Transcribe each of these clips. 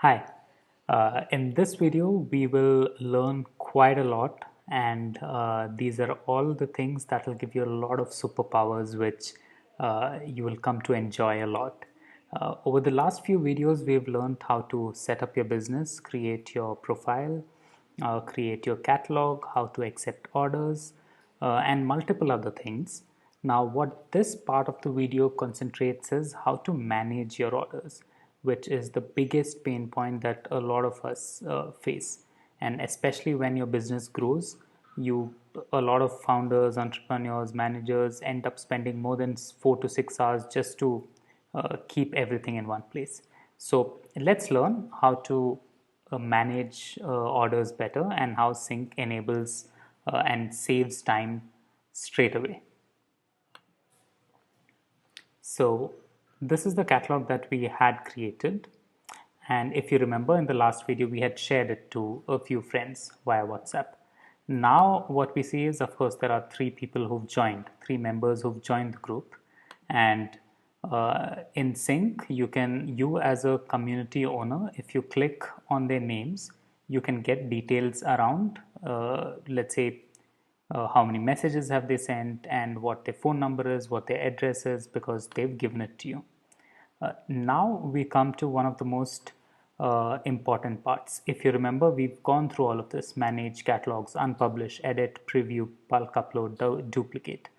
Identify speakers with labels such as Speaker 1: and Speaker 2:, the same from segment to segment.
Speaker 1: Hi, in this video we will learn quite a lot, and these are all the things that will give you a lot of superpowers which you will come to enjoy a lot. Over the last few videos we've learned how to set up your business, create your profile, create your catalog, how to accept orders, and multiple other things. Now, what this part of the video concentrates is how to manage your orders, which is the biggest pain point that a lot of us face. And especially when your business grows, a lot of founders, entrepreneurs, managers end up spending more than 4 to 6 hours just to keep everything in one place. So let's learn how to manage orders better and how sync enables and saves time straight away. So this is the catalog that we had created. And if you remember in the last video, we had shared it to a few friends via WhatsApp. Now what we see is, of course, there are three people who've joined, three members who've joined the group. And in Sync, you as a community owner, if you click on their names, you can get details around, let's say, how many messages have they sent and what their phone number is, what their address is, because they've given it to you. Now we come to one of the most important parts. If you remember, we've gone through all of this: manage catalogs, unpublish, edit, preview, bulk upload, duplicate.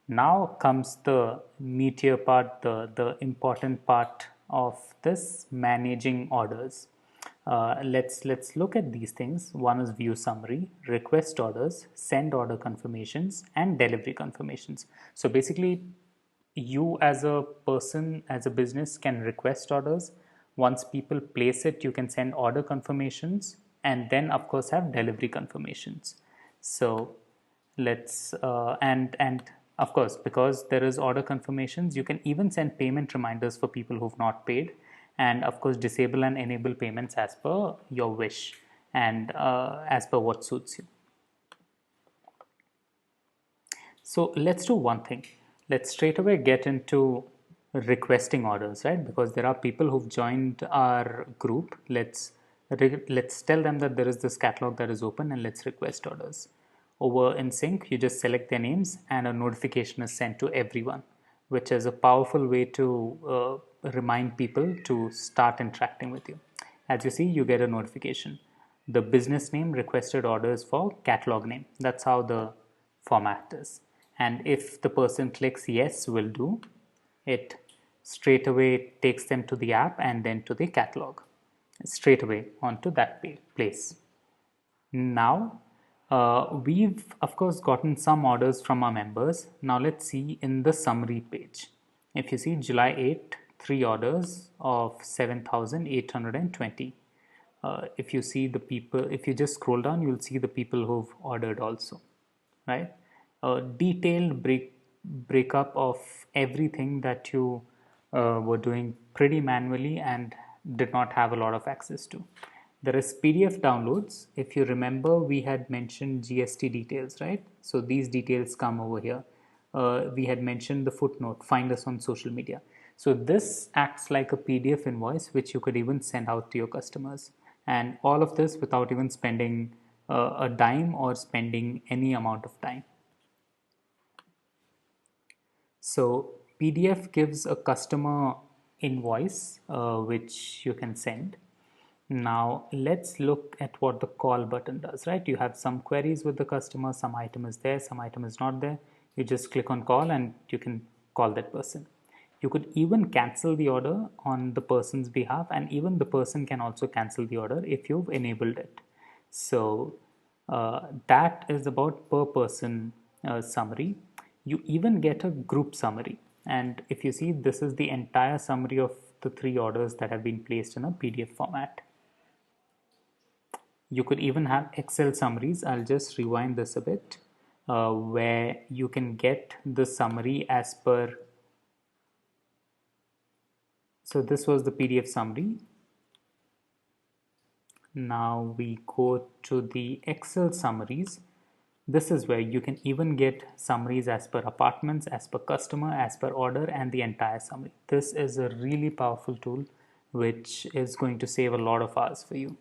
Speaker 1: Now comes the meatier part, the important part of this: managing orders. Let's look at these things. One is view summary, request orders, send order confirmations, and delivery confirmations. So basically, you as a person, as a business, can request orders. Once people place it, you can send order confirmations, and then of course have delivery confirmations. So let's and of course, because there is order confirmations, you can even send payment reminders for people who've not paid, and of course disable and enable payments as per your wish and as per what suits you. So let's do one thing. Let's straight away get into requesting orders, right? Because there are people who've joined our group. Let's tell them that there is this catalog that is open, and let's request orders. Over in Sync, you just select their names and a notification is sent to everyone, which is a powerful way to remind people to start interacting with you. As you see, you get a notification. The business name requested orders for catalog name. That's how the format is. And if the person clicks yes, will do, it straight away takes them to the app and then to the catalog, straight away onto that place. Now, we've of course gotten some orders from our members. Now let's see in the summary page. If you see July 8, 3 orders of 7,820. If you see the people, if you just scroll down, you'll see the people who've ordered also, right? A detailed breakup of everything that you were doing pretty manually and did not have a lot of access to. There is PDF downloads. If you remember, we had mentioned GST details, right? So these details come over here. We had mentioned the footnote, find us on social media. So this acts like a PDF invoice, which you could even send out to your customers. And all of this without even spending a dime or spending any amount of time. So PDF gives a customer invoice which you can send. Now let's look at what the call button does, right? You have some queries with the customer, some item is there, some item is not there. You just click on call and you can call that person. You could even cancel the order on the person's behalf, and even the person can also cancel the order if you've enabled it. So that is about per person summary. You even get a group summary, and if you see, this is the entire summary of the 3 orders that have been placed in a PDF format. You could even have Excel summaries. I'll just rewind this a bit, where you can get the summary as per. So this was the PDF summary. Now we go to the Excel summaries. This is where you can even get summaries as per apartments, as per customer, as per order, and the entire summary. This is a really powerful tool which is going to save a lot of hours for you.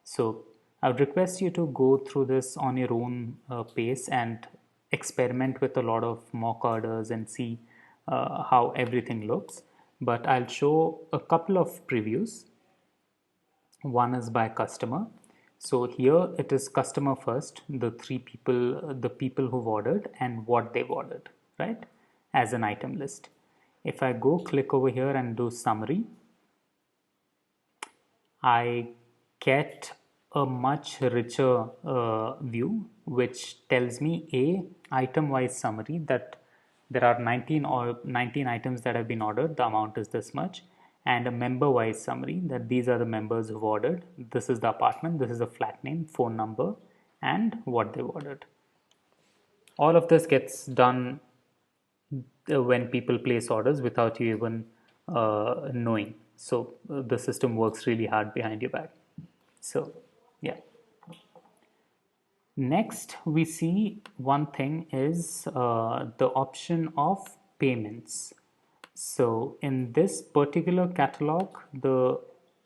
Speaker 1: So I would request you to go through this on your own pace and experiment with a lot of mock orders and see how everything looks. But I'll show a couple of previews. One is by customer. So here it is customer first, the three people, the people who've ordered and what they've ordered, right? As an item list. If I go click over here and do summary, I get a much richer view, which tells me a item-wise summary that there are 19 or 19 items that have been ordered. The amount is this much, and a member-wise summary that these are the members who've ordered. This is the apartment. This is the flat name, phone number, and what they've ordered. All of this gets done when people place orders without you even knowing. So the system works really hard behind your back. So yeah. Next, we see one thing is the option of payments. So in this particular catalog, the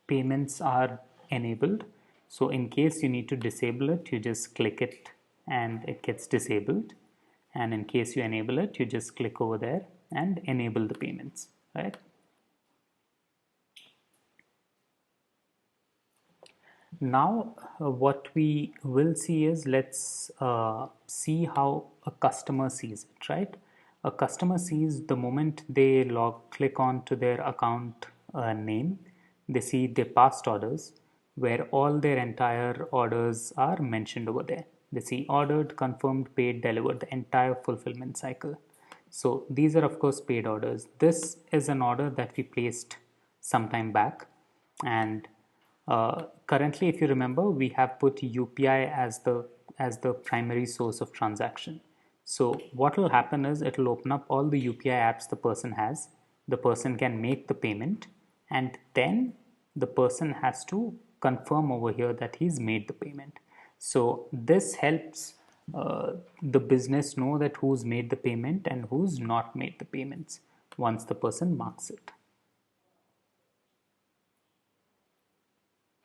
Speaker 1: payments are enabled. So in case you need to disable it, you just click it and it gets disabled. And in case you enable it, you just click over there and enable the payments, right? Now, what we will see is let's see how a customer sees it, right? A customer sees the moment they click on to their account name, they see their past orders where all their entire orders are mentioned over there. They see ordered, confirmed, paid, delivered, the entire fulfillment cycle. So these are of course paid orders. This is an order that we placed some time back, and currently, if you remember, we have put UPI as the primary source of transaction. So what will happen is it will open up all the UPI apps the person has. The person can make the payment, and then the person has to confirm over here that he's made the payment. So this helps the business know that who's made the payment and who's not made the payments once the person marks it.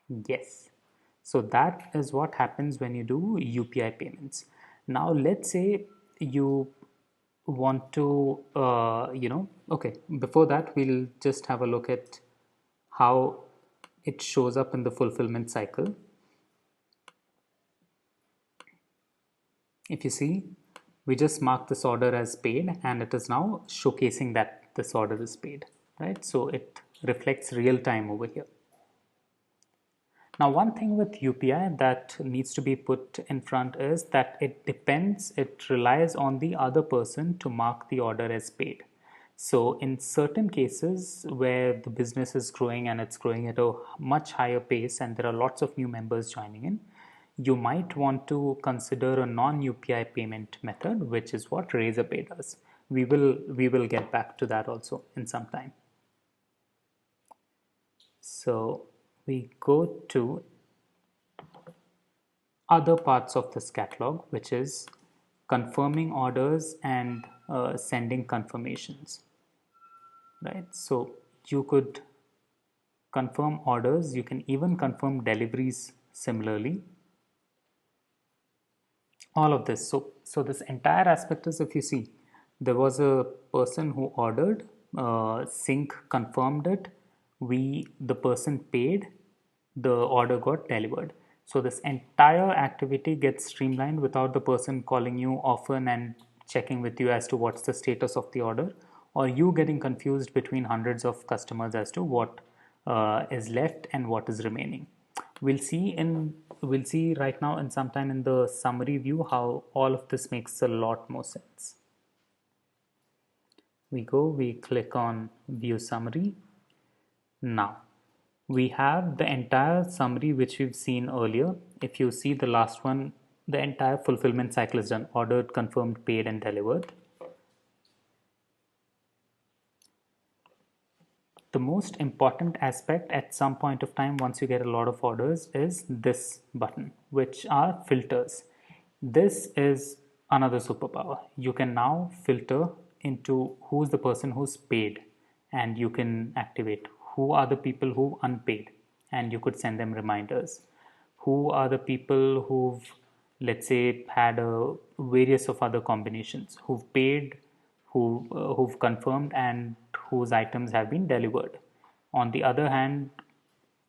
Speaker 1: Yes. So that is what happens when you do UPI payments. Now, let's say you want to, okay, before that, we'll just have a look at how it shows up in the fulfillment cycle. If you see, we just marked this order as paid and it is now showcasing that this order is paid, right? So it reflects real time over here. Now, one thing with UPI that needs to be put in front is that it relies on the other person to mark the order as paid. So in certain cases where the business is growing and it's growing at a much higher pace and there are lots of new members joining in, you might want to consider a non-UPI payment method, which is what Razorpay does. We will get back to that also in some time. So we go to other parts of this catalog, which is confirming orders and sending confirmations, right? So you could confirm orders, you can even confirm deliveries similarly. All of this. So this entire aspect is, if you see, there was a person who ordered, sync confirmed it, the person paid, the order got delivered. So this entire activity gets streamlined without the person calling you often and checking with you as to what's the status of the order, or you getting confused between hundreds of customers as to what is left and what is remaining. We'll see right now in some time in the summary view how all of this makes a lot more sense. We click on view summary. Now we have the entire summary which we've seen earlier. If you see the last one, the entire fulfillment cycle is done: ordered, confirmed, paid, and delivered. The most important aspect at some point of time once you get a lot of orders is this button, which are filters. This is another superpower. You can now filter into who's the person who's paid, and you can activate who are the people who unpaid, and you could send them reminders. Who are the people who've, let's say, had a various of other combinations, who've paid, who've confirmed, and whose items have been delivered. On the other hand,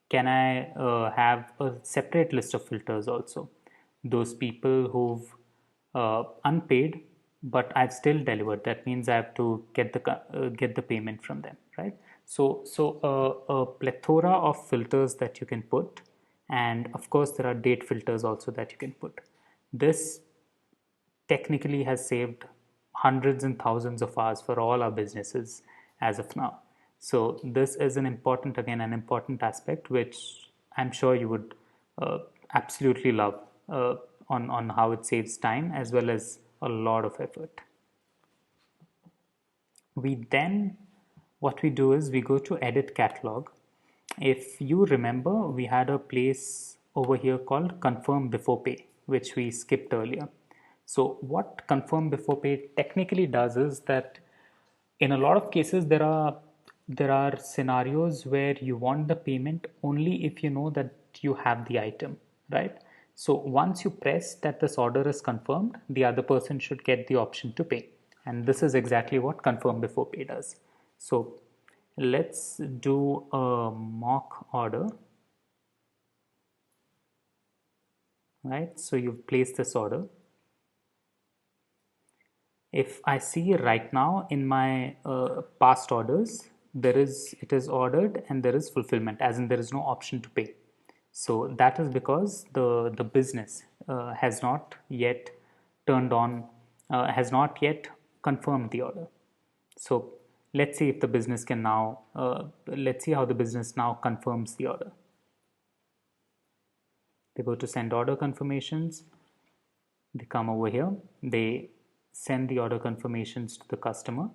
Speaker 1: can I have a separate list of filters also? Those people who've unpaid, but I've still delivered. That means I have to get the payment from them, right? So a plethora of filters that you can put, and of course there are date filters also that you can put. This technically has saved hundreds and thousands of hours for all our businesses as of now. So this is an important aspect which I'm sure you would absolutely love on how it saves time as well as a lot of effort. What we do is we go to edit catalog. If you remember, we had a place over here called confirm before pay, which we skipped earlier. So what confirm before pay technically does is that in a lot of cases there are scenarios where you want the payment only if you know that you have the item, right? So once you press that this order is confirmed, the other person should get the option to pay, and this is exactly what confirm before pay does. So let's do a mock order, right? So you've placed this order. If I see right now in my past orders, it is ordered and there is fulfillment, as in there is no option to pay. So that is because the business has not yet turned on, has not yet confirmed the order. So let's see if the business can now, let's see how the business now confirms the order. They go to send order confirmations. They come over here. They send the order confirmations to the customer.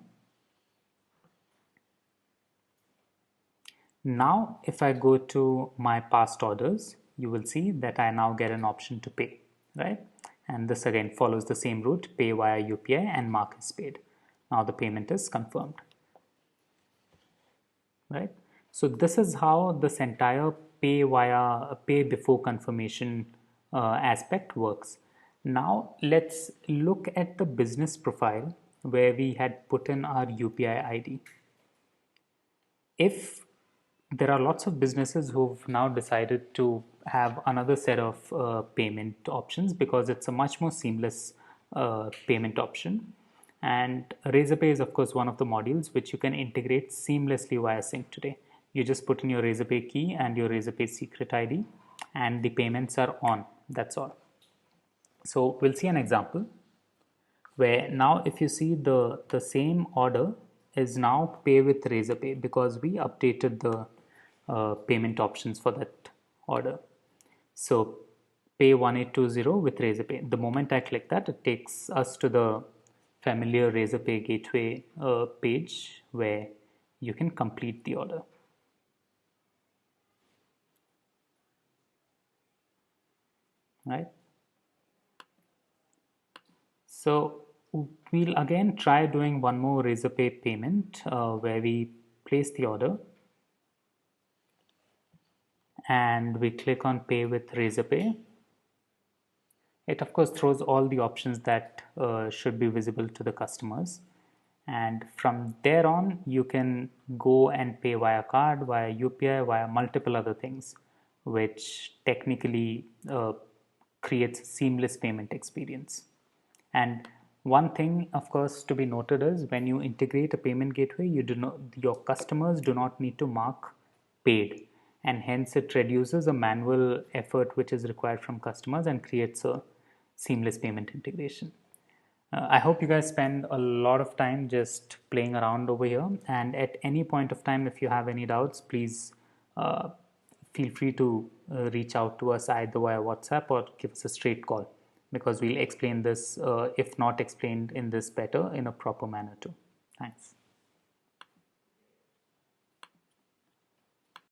Speaker 1: Now, if I go to my past orders, you will see that I now get an option to pay, right? And this again follows the same route, pay via UPI and mark as paid. Now the payment is confirmed, right? So this is how this entire pay before confirmation aspect works. Now let's look at the business profile where we had put in our UPI ID. If there are lots of businesses who've now decided to have another set of payment options because it's a much more seamless payment option. And Razorpay is, of course, one of the modules which you can integrate seamlessly via Sync today. You just put in your Razorpay key and your Razorpay secret ID, and the payments are on. That's all. So we'll see an example where now if you see the same order is now pay with Razorpay because we updated the payment options for that order. So pay 1820 with Razorpay. The moment I click that, it takes us to the familiar Razorpay gateway page where you can complete the order. Right? So we'll again try doing one more Razorpay payment where we place the order and we click on pay with Razorpay. It of course throws all the options that should be visible to the customers, and from there on you can go and pay via card, via UPI, via multiple other things, which technically creates a seamless payment experience. And one thing of course to be noted is when you integrate a payment gateway, your customers do not need to mark paid, and hence it reduces a manual effort which is required from customers and creates a seamless payment integration. I hope you guys spend a lot of time just playing around over here, and at any point of time if you have any doubts, please uh, feel free to reach out to us either via WhatsApp or give us a straight call, because we'll explain this if not explained in this better in a proper manner too. Thanks.